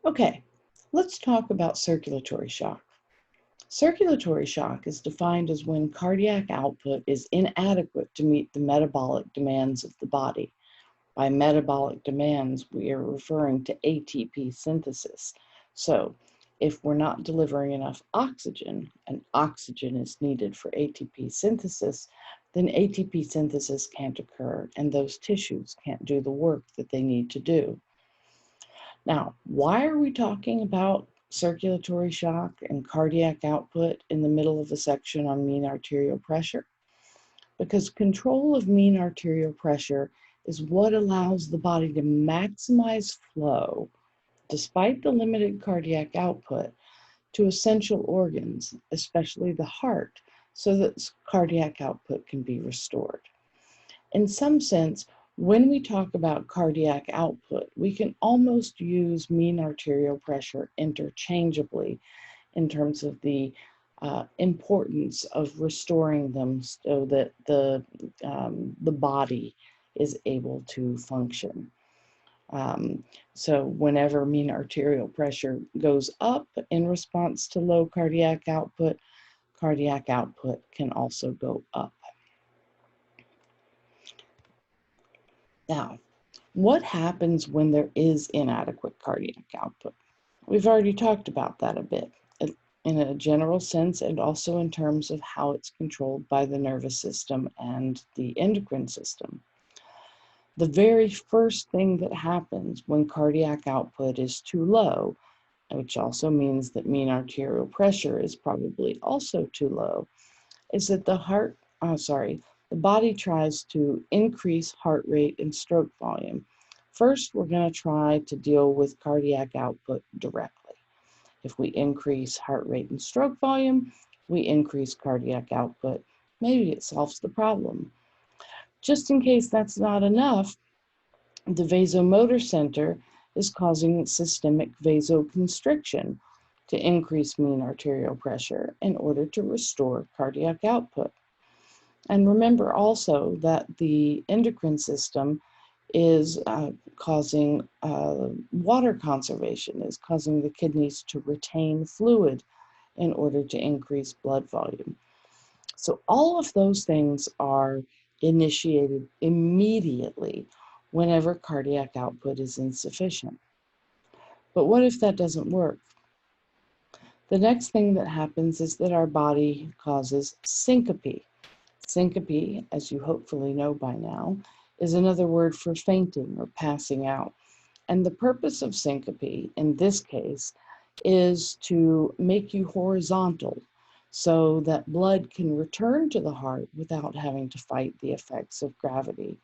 Okay, let's talk about circulatory shock. Circulatory shock is defined as when cardiac output is inadequate to meet the metabolic demands of the body. By metabolic demands, we are referring to ATP synthesis. So, if we're not delivering enough oxygen, and oxygen is needed for ATP synthesis, then ATP synthesis can't occur and those tissues can't do the work that they need to do. Now, why are we talking about circulatory shock and cardiac output in the middle of a section on mean arterial pressure? Because control of mean arterial pressure is what allows the body to maximize flow, despite the limited cardiac output, to essential organs, especially the heart, so that cardiac output can be restored. In some sense, when we talk about cardiac output, we can almost use mean arterial pressure interchangeably in terms of the importance of restoring them so that the body is able to function. So whenever mean arterial pressure goes up in response to low cardiac output can also go up. Now, what happens when there is inadequate cardiac output? We've already talked about that a bit in a general sense and also in terms of how it's controlled by the nervous system and the endocrine system. The very first thing that happens when cardiac output is too low, which also means that mean arterial pressure is probably also too low, is that the body tries to increase heart rate and stroke volume. First, we're going to try to deal with cardiac output directly. If we increase heart rate and stroke volume, we increase cardiac output. Maybe it solves the problem. Just in case that's not enough, the vasomotor center is causing systemic vasoconstriction to increase mean arterial pressure in order to restore cardiac output. And remember also that the endocrine system is causing water conservation, is causing the kidneys to retain fluid in order to increase blood volume. So all of those things are initiated immediately whenever cardiac output is insufficient. But what if that doesn't work? The next thing that happens is that our body causes syncope. Syncope, as you hopefully know by now, is another word for fainting or passing out. And the purpose of syncope, in this case, is to make you horizontal so that blood can return to the heart without having to fight the effects of gravity.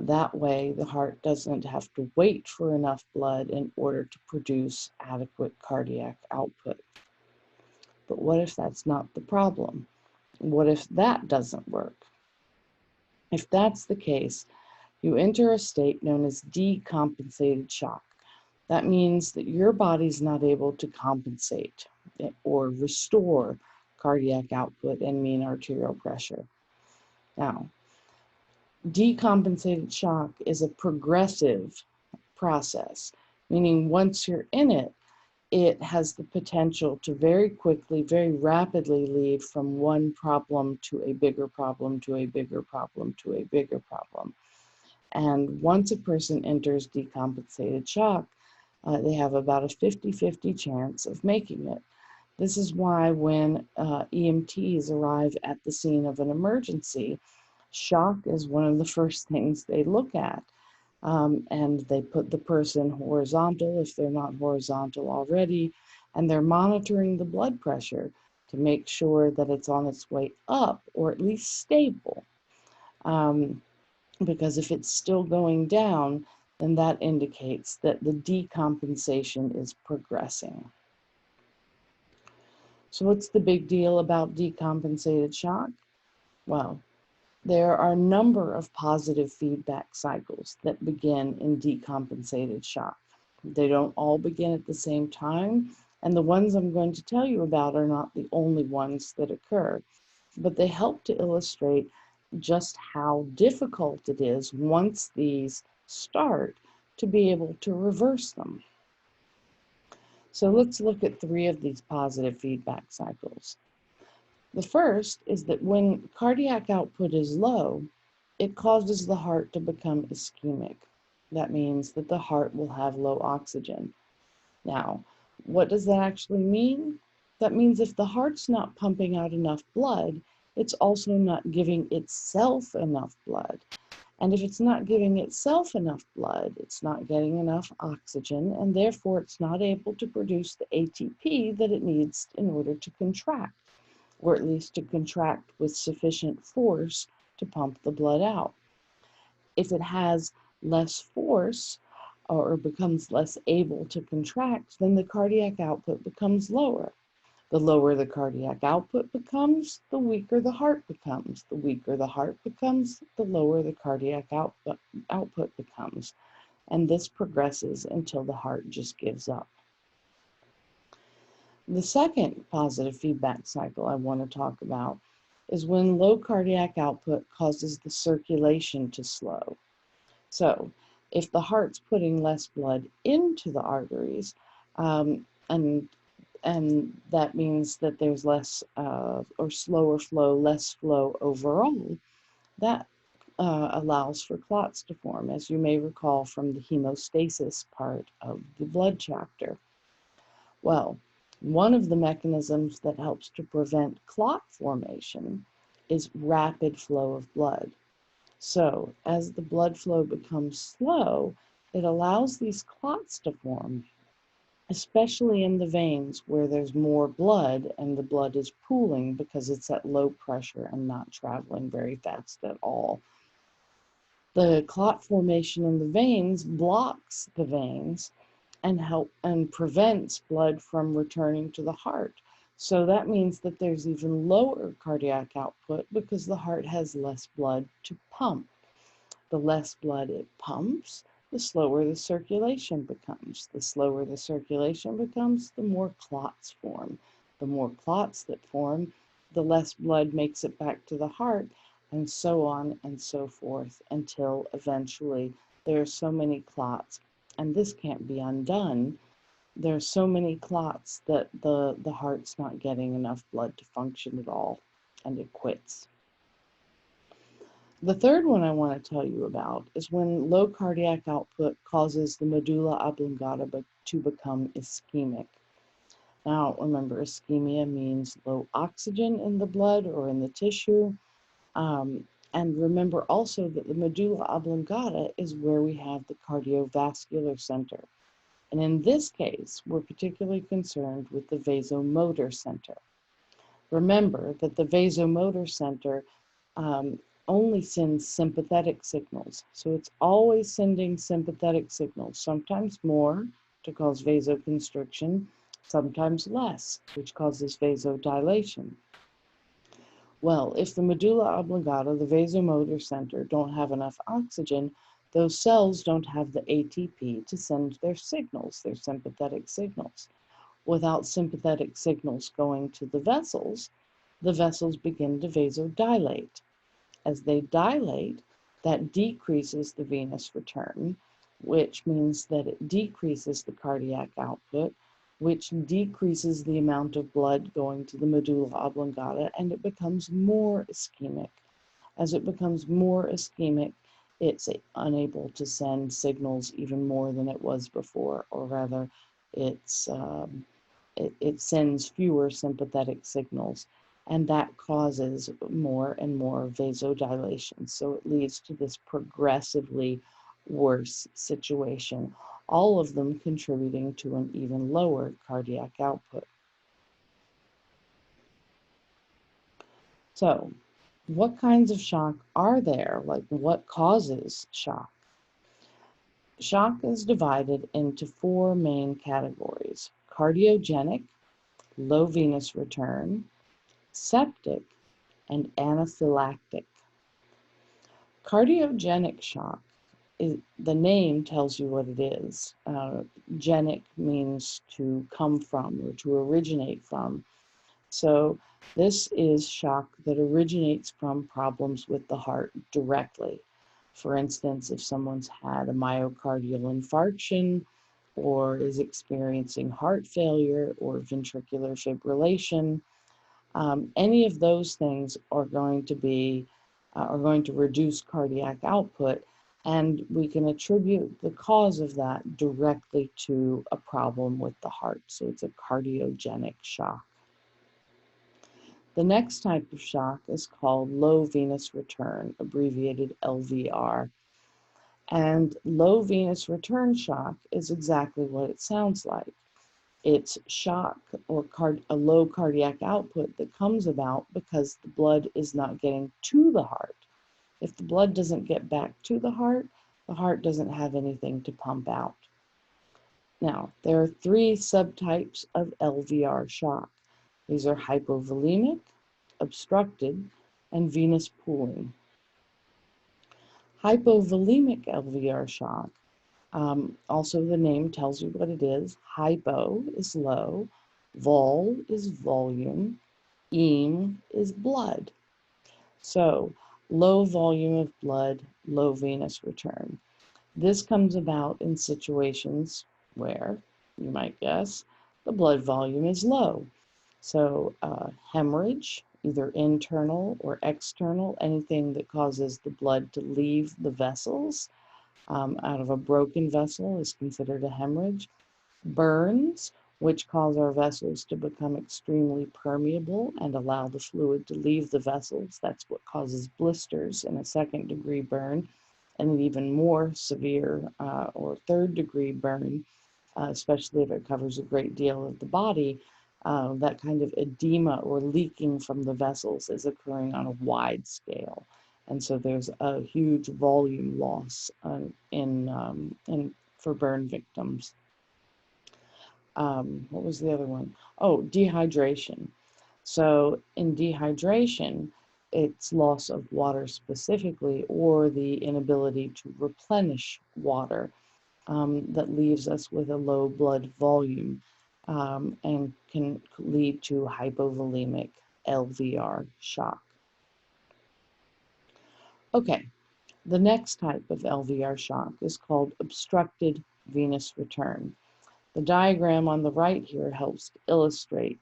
That way, the heart doesn't have to wait for enough blood in order to produce adequate cardiac output. But what if that's not the problem? What if that doesn't work? If that's the case, you enter a state known as decompensated shock. That means that your body's not able to compensate or restore cardiac output and mean arterial pressure. Now, decompensated shock is a progressive process, meaning once you're in it, it has the potential to very quickly, very rapidly lead from one problem to a bigger problem, to a bigger problem, to a bigger problem. And once a person enters decompensated shock, they have about a 50-50 chance of making it. This is why when EMTs arrive at the scene of an emergency, shock is one of the first things they look at. And they put the person horizontal if they're not horizontal already, and they're monitoring the blood pressure to make sure that it's on its way up or at least stable. Because if it's still going down, then that indicates that the decompensation is progressing. So what's the big deal about decompensated shock? Well, there are a number of positive feedback cycles that begin in decompensated shock. They don't all begin at the same time, and the ones I'm going to tell you about are not the only ones that occur, but they help to illustrate just how difficult it is once these start to be able to reverse them. So let's look at 3 of these positive feedback cycles. The first is that when cardiac output is low, it causes the heart to become ischemic. That means that the heart will have low oxygen. Now, what does that actually mean? That means if the heart's not pumping out enough blood, it's also not giving itself enough blood. And if it's not giving itself enough blood, it's not getting enough oxygen, and therefore it's not able to produce the ATP that it needs in order to contract, or at least to contract with sufficient force to pump the blood out. If it has less force or becomes less able to contract, then the cardiac output becomes lower. The lower the cardiac output becomes, the weaker the heart becomes. The weaker the heart becomes, the lower the cardiac output becomes. And this progresses until the heart just gives up. The second positive feedback cycle I want to talk about is when low cardiac output causes the circulation to slow. So if the heart's putting less blood into the arteries, and that means that there's less or slower flow, less flow overall, that allows for clots to form, as you may recall from the hemostasis part of the blood chapter. Well, one of the mechanisms that helps to prevent clot formation is rapid flow of blood. So as the blood flow becomes slow, it allows these clots to form, especially in the veins where there's more blood and the blood is pooling because it's at low pressure and not traveling very fast at all. The clot formation in the veins blocks the veins and prevents blood from returning to the heart. So that means that there's even lower cardiac output because the heart has less blood to pump. The less blood it pumps, the slower the circulation becomes. The slower the circulation becomes, the more clots form. The more clots that form, the less blood makes it back to the heart, and so on and so forth, until eventually there are so many clots, and this can't be undone. There are so many clots that the heart's not getting enough blood to function at all, and it quits. The third one I want to tell you about is when low cardiac output causes the medulla oblongata to become ischemic. Now, remember, ischemia means low oxygen in the blood or in the tissue. And remember also that the medulla oblongata is where we have the cardiovascular center. And in this case, we're particularly concerned with the vasomotor center. Remember that the vasomotor center only sends sympathetic signals. So it's always sending sympathetic signals, sometimes more to cause vasoconstriction, sometimes less, which causes vasodilation. Well, if the medulla oblongata, the vasomotor center, don't have enough oxygen, those cells don't have the ATP to send their signals, their sympathetic signals. Without sympathetic signals going to the vessels begin to vasodilate. As they dilate, that decreases the venous return, which means that it decreases the cardiac output, which decreases the amount of blood going to the medulla oblongata, and it becomes more ischemic. As it becomes more ischemic, it's unable to send signals even more than it was before, or rather, it sends fewer sympathetic signals, and that causes more and more vasodilation. So it leads to this progressively worse situation, all of them contributing to an even lower cardiac output. So, what kinds of shock are there? Like, what causes shock? Shock is divided into 4 main categories: cardiogenic, low venous return, septic, and anaphylactic. Cardiogenic shock, the name tells you what it is. Genic means to come from or to originate from. So this is shock that originates from problems with the heart directly. For instance, if someone's had a myocardial infarction or is experiencing heart failure or ventricular fibrillation, any of those things are going to reduce cardiac output, and we can attribute the cause of that directly to a problem with the heart. So it's a cardiogenic shock. The next type of shock is called low venous return, abbreviated LVR. And low venous return shock is exactly what it sounds like. It's shock or a low cardiac output that comes about because the blood is not getting to the heart. If the blood doesn't get back to the heart doesn't have anything to pump out. Now, there are three subtypes of LVR shock. These are hypovolemic, obstructed, and venous pooling. Hypovolemic LVR shock, also the name tells you what it is. Hypo is low, vol is volume, em is blood. So low volume of blood, low venous return. This comes about in situations where, you might guess, the blood volume is low. So hemorrhage, either internal or external, anything that causes the blood to leave the vessels out of a broken vessel is considered a hemorrhage. Burns, which cause our vessels to become extremely permeable and allow the fluid to leave the vessels. That's what causes blisters in a second-degree burn, and an even more severe or third-degree burn, especially if it covers a great deal of the body. That kind of edema or leaking from the vessels is occurring on a wide scale. And so there's a huge volume loss for burn victims. What was the other one? Oh, dehydration. So in dehydration, it's loss of water specifically, or the inability to replenish water that leaves us with a low blood volume and can lead to hypovolemic LVR shock. Okay, the next type of LVR shock is called obstructed venous return. The diagram on the right here helps illustrate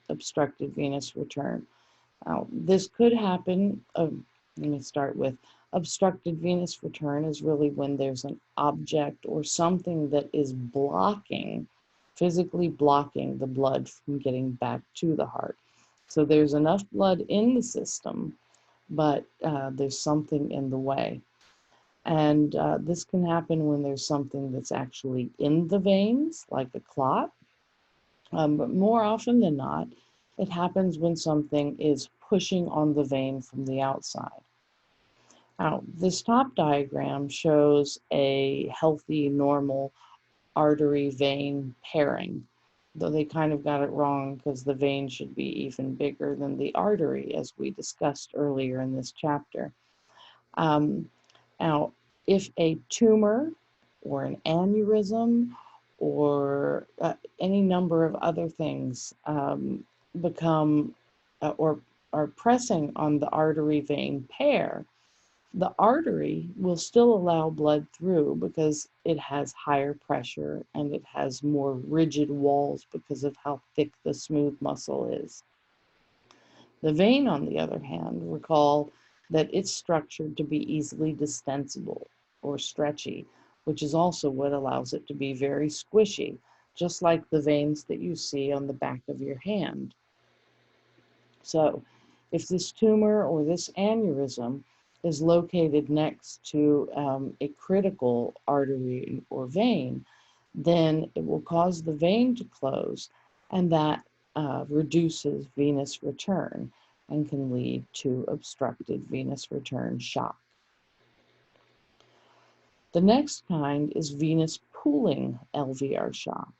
obstructed venous return. Now, this could happen, let me start with obstructed venous return is really when there's an object or something that is physically blocking the blood from getting back to the heart. So there's enough blood in the system, but there's something in the way. And this can happen when there's something that's actually in the veins, like a clot. But more often than not, it happens when something is pushing on the vein from the outside. Now, this top diagram shows a healthy, normal artery-vein pairing, though they kind of got it wrong because the vein should be even bigger than the artery, as we discussed earlier in this chapter. Now, if a tumor or an aneurysm or any number of other things become or are pressing on the artery-vein pair, the artery will still allow blood through because it has higher pressure and it has more rigid walls because of how thick the smooth muscle is. The vein, on the other hand, recall that it's structured to be easily distensible or stretchy, which is also what allows it to be very squishy, just like the veins that you see on the back of your hand. So if this tumor or this aneurysm is located next to a critical artery or vein, then it will cause the vein to close, and that reduces venous return and can lead to obstructed venous return shock. The next kind is venous pooling LVR shock.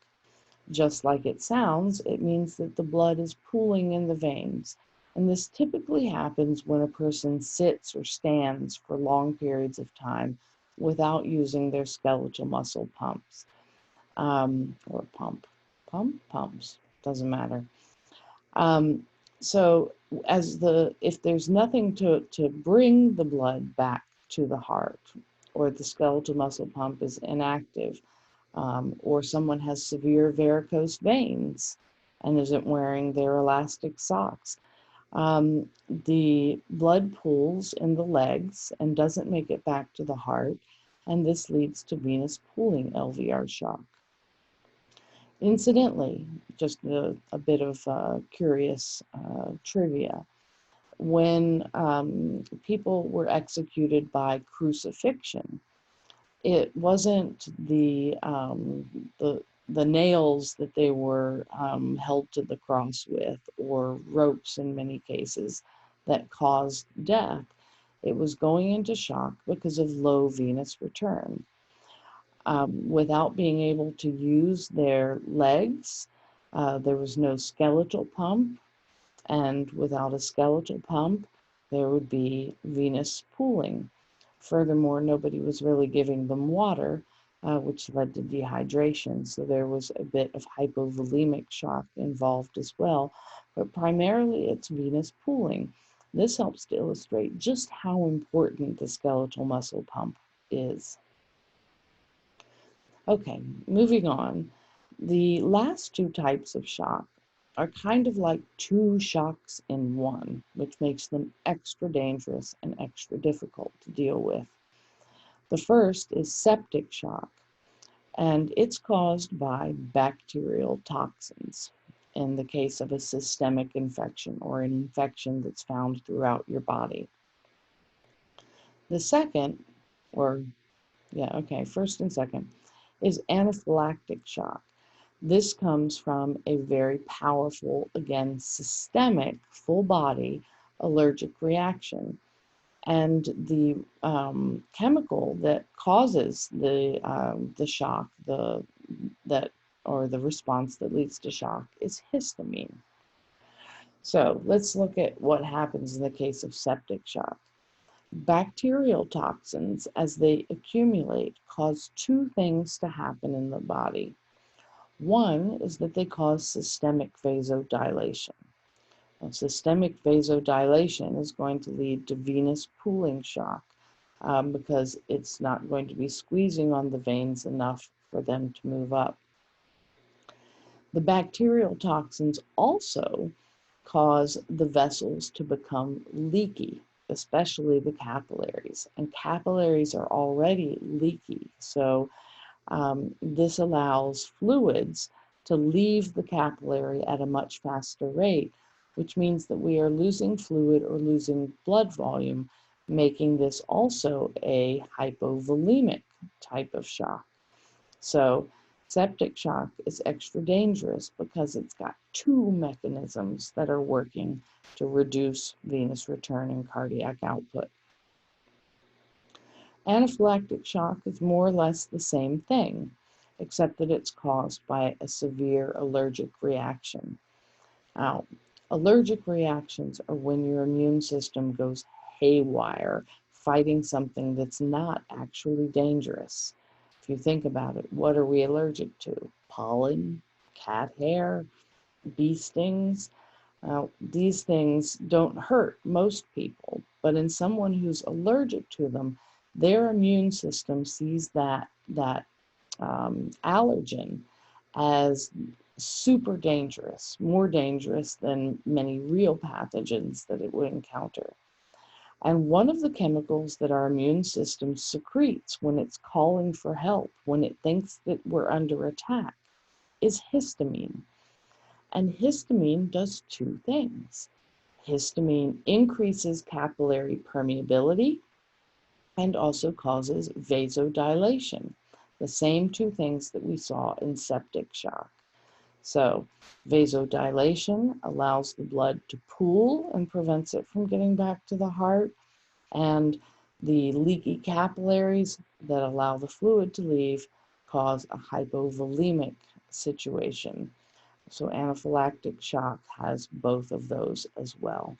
Just like it sounds, it means that the blood is pooling in the veins. And this typically happens when a person sits or stands for long periods of time without using their skeletal muscle pumps. Or pumps, doesn't matter. So if there's nothing to bring the blood back to the heart, or the skeletal muscle pump is inactive, or someone has severe varicose veins and isn't wearing their elastic socks. The blood pools in the legs and doesn't make it back to the heart, and this leads to venous pooling LVR shock. Incidentally, just a bit of curious trivia. When people were executed by crucifixion, it wasn't the nails that they were held to the cross with, or ropes in many cases, that caused death. It was going into shock because of low venous return. Without being able to use their legs, there was no skeletal pump, and without a skeletal pump, there would be venous pooling. Furthermore, nobody was really giving them water, which led to dehydration. So there was a bit of hypovolemic shock involved as well, but primarily it's venous pooling. This helps to illustrate just how important the skeletal muscle pump is. Okay, moving on. The last two types of shock are kind of like two shocks in one, which makes them extra dangerous and extra difficult to deal with. The first is septic shock, and it's caused by bacterial toxins in the case of a systemic infection or an infection that's found throughout your body. The second, first and second, is anaphylactic shock. This comes from a very powerful, again, systemic, full body allergic reaction. And the chemical that causes the shock, the response that leads to shock, is histamine. So let's look at what happens in the case of septic shock. Bacterial toxins, as they accumulate, cause two things to happen in the body. One is that they cause systemic vasodilation. Now, systemic vasodilation is going to lead to venous pooling shock because it's not going to be squeezing on the veins enough for them to move up. The bacterial toxins also cause the vessels to become leaky, especially the capillaries. And capillaries are already leaky, so this allows fluids to leave the capillary at a much faster rate, which means that we are losing fluid or losing blood volume, making this also a hypovolemic type of shock. So septic shock is extra dangerous because it's got two mechanisms that are working to reduce venous return and cardiac output. Anaphylactic shock is more or less the same thing, except that it's caused by a severe allergic reaction. Now, allergic reactions are when your immune system goes haywire, fighting something that's not actually dangerous. If you think about it, what are we allergic to? Pollen, cat hair, bee stings. These things don't hurt most people, but in someone who's allergic to them, their immune system sees that allergen as super dangerous, more dangerous than many real pathogens that it would encounter. And one of the chemicals that our immune system secretes when it's calling for help, when it thinks that we're under attack, is histamine. And histamine does two things. Histamine increases capillary permeability and also causes vasodilation, the same two things that we saw in septic shock. So vasodilation allows the blood to pool and prevents it from getting back to the heart, and the leaky capillaries that allow the fluid to leave cause a hypovolemic situation. So anaphylactic shock has both of those as well.